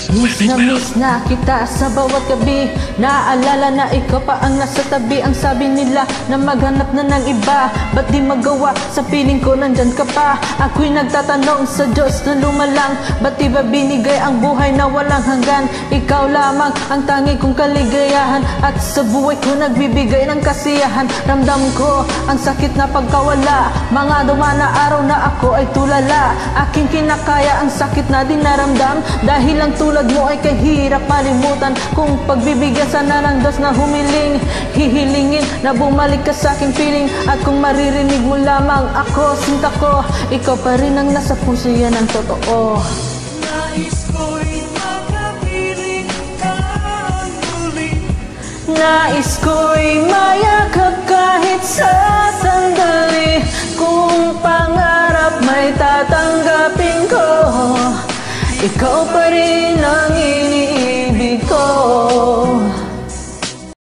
Miss na kita sa bawat gabi. Naaalala na ikaw pa ang nasa tabi. Ang sabi nila na maghanap na ng iba, ba't di magawa? Sa piling ko nandyan ka pa. Ako'y nagtatanong sa Diyos na lumalang, ba't di ba binigay ang buhay na walang hanggan? Ikaw lamang ang tangi kong kaligayahan, at sa buhay ko nagbibigay ng kasiyahan. Ramdam ko ang sakit na pagkawala, mga dumaan na araw na ako ay tulala. Aking kinakaya ang sakit na dinaramdam, dahil ang tulad mo ay kahirap malimutan. Kung pagbibigyan sana ng Diyos na humiling, hihilingin na bumalik ka sa aking piling. At kung maririnig mo lamang ako, sinta ko, ikaw pa rin ang nasa puso, yan ang totoo. Nais ko'y makapiling ka muli. Nais ko'y mayakap kahit sa sandali. Kung pangarap may tatanggapin ko, ikaw pa rin ang